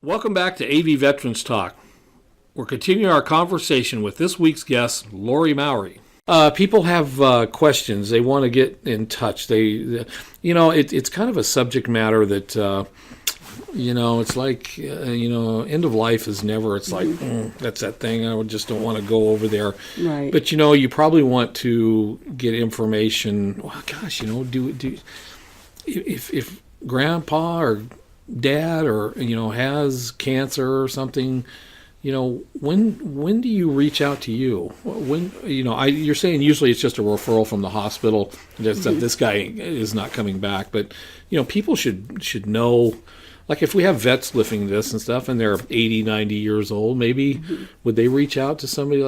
Welcome back to AV Veterans Talk. We're continuing our conversation with this week's guest, Lori Mowry. People have questions. They want to get in touch. It's kind of a subject matter that, it's like, end of life is never, it's like, that's that thing. I just don't want to go over there. Right. But, you probably want to get information. Well, gosh, if grandpa or dad or has cancer or something, when do you reach out to you? When you're saying usually it's just a referral from the hospital that this guy is not coming back, but people should know. Like if we have vets listening to this and stuff and they're 80, 90 years old, maybe would they reach out to somebody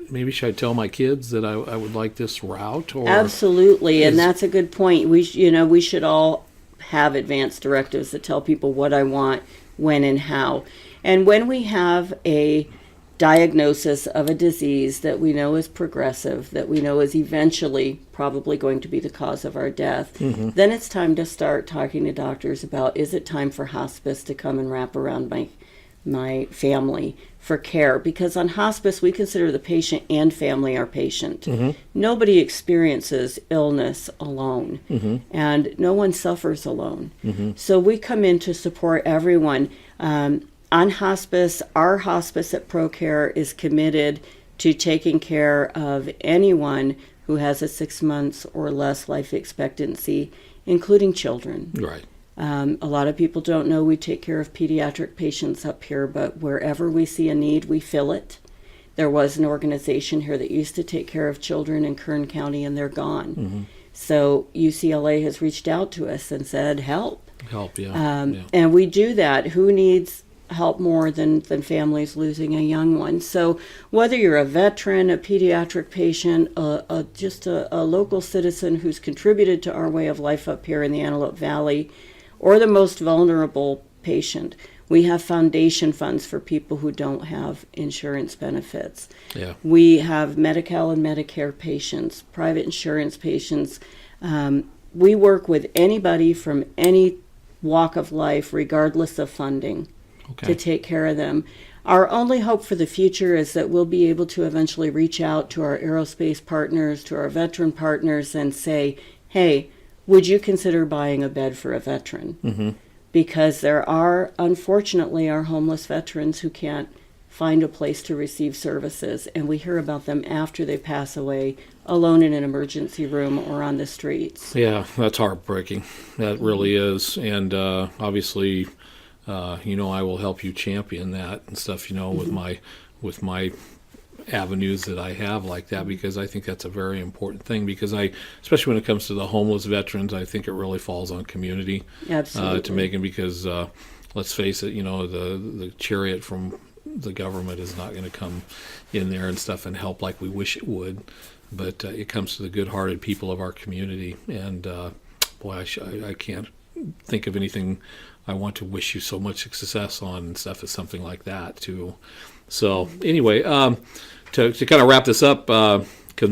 maybe should I tell my kids that I would like this route? Or absolutely, and that's a good point. We should all have advanced directives that tell people what I want, when, and how. And when we have a diagnosis of a disease that we know is progressive, that we know is eventually probably going to be the cause of our death, then it's time to start talking to doctors about, is it time for hospice to come and wrap around my family for care? Because on hospice, we consider the patient and family our patient. Nobody experiences illness alone, and no one suffers alone. So we come in to support everyone. On hospice, our hospice at ProCare is committed to taking care of anyone who has a 6 months or less life expectancy, including children. Right. A lot of people don't know we take care of pediatric patients up here, but wherever we see a need, we fill it. There was an organization here that used to take care of children in Kern County, and they're gone. So UCLA has reached out to us and said, help. Help, And we do that. Who needs help more than families losing a young one? So whether you're a veteran, a pediatric patient, just a local citizen who's contributed to our way of life up here in the Antelope Valley, or the most vulnerable patient, we have foundation funds for people who don't have insurance benefits. Yeah. We have Medi-Cal and Medicare patients, private insurance patients. We work with anybody from any walk of life, regardless of funding, to take care of them. Our only hope for the future is that we'll be able to eventually reach out to our aerospace partners, to our veteran partners, and say, hey, would you consider buying a bed for a veteran? Because there are, unfortunately, our homeless veterans who can't find a place to receive services, and we hear about them after they pass away, alone in an emergency room or on the streets. Yeah, that's heartbreaking. That really is. And obviously, I will help you champion that and stuff, with my avenues that I have like that, because I think that's a very important thing, because especially when it comes to the homeless veterans, I think it really falls on community. Absolutely. To make it, because let's face it, the chariot from the government is not going to come in there and stuff and help like we wish it would, but it comes to the good-hearted people of our community. And boy, I can't think of anything I want to wish you so much success on and stuff as something like that too. So anyway, to kind of wrap this up,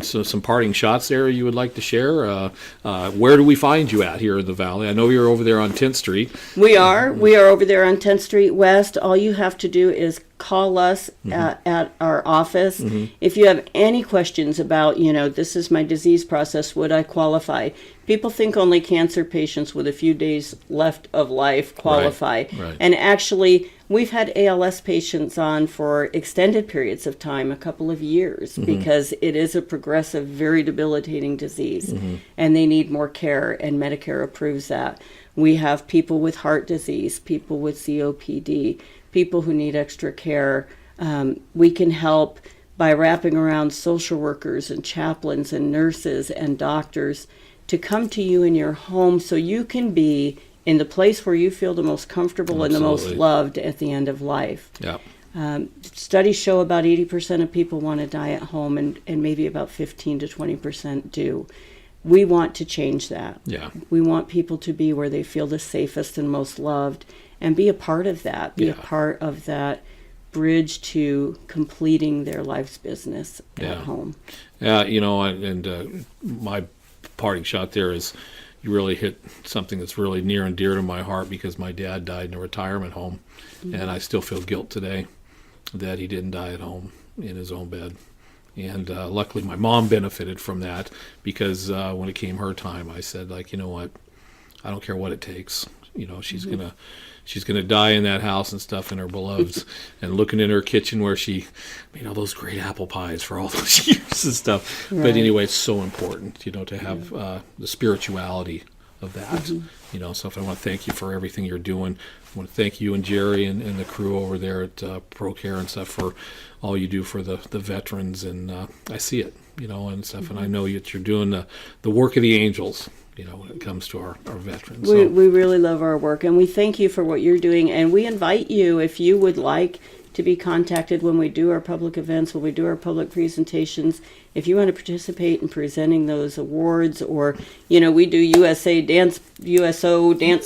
some parting shots there you would like to share? Where do we find you at here in the Valley? I know you're over there on 10th Street. We are over there on 10th Street West. All you have to do is call us at our office. If you have any questions about, this is my disease process, would I qualify? People think only cancer patients with a few days left of life qualify. Right. And actually, we've had ALS patients on for extended periods of time, a couple of years, because it is a progressive, very debilitating disease, and they need more care, and Medicare approves that. We have people with heart disease, people with COPD, people who need extra care. We can help by wrapping around social workers and chaplains and nurses and doctors to come to you in your home so you can be in the place where you feel the most comfortable and the most loved at the end of life. Yeah. Studies show about 80% of people want to die at home, and maybe about 15 to 20% do. We want to change that. Yeah. We want people to be where they feel the safest and most loved, and be a part of that, be a part of that bridge to completing their life's business at home. Yeah, and my parting shot there is, you really hit something that's really near and dear to my heart, because my dad died in a retirement home, and I still feel guilt today that he didn't die at home in his own bed. And luckily my mom benefited from that, because when it came her time, I said, like, you know what, I don't care what it takes. You know, she's gonna die in that house and stuff, in her beloveds, and looking in her kitchen where she made all those great apple pies for all those years and stuff. Right. But anyway, it's so important, you know, to have the spirituality of that. You know, so if I want to thank you for everything you're doing. I want to thank you and Jerry and the crew over there at ProCare and stuff for all you do for the veterans, and I see it, you know, and stuff, and I know that you're doing the work of the angels, you know, when it comes to our veterans. We really love our work, and we thank you for what you're doing, and we invite you, if you would like to be contacted when we do our public events, when we do our public presentations, if you want to participate in presenting those awards, or, you know, we do USO dance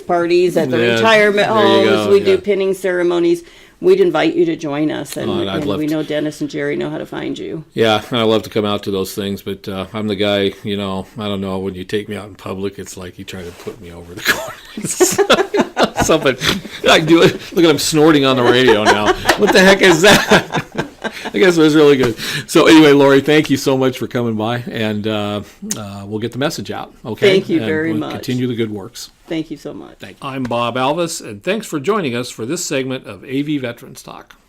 parties at the retirement homes, we do pinning ceremonies. We'd invite you to join us, and we know Dennis and Jerry know how to find you. Yeah, I love to come out to those things, but I'm the guy, you know, I don't know, when you take me out in public, it's like you try to put me over the corner. Something, I do it. Look at him snorting on the radio now. What the heck is that? I guess it was really good. So anyway, Lori, thank you so much for coming by, and we'll get the message out, okay? Thank you very much. Continue the good works. Thank you so much. I'm Bob Alvis, and thanks for joining us for this segment of AV Veterans Talk.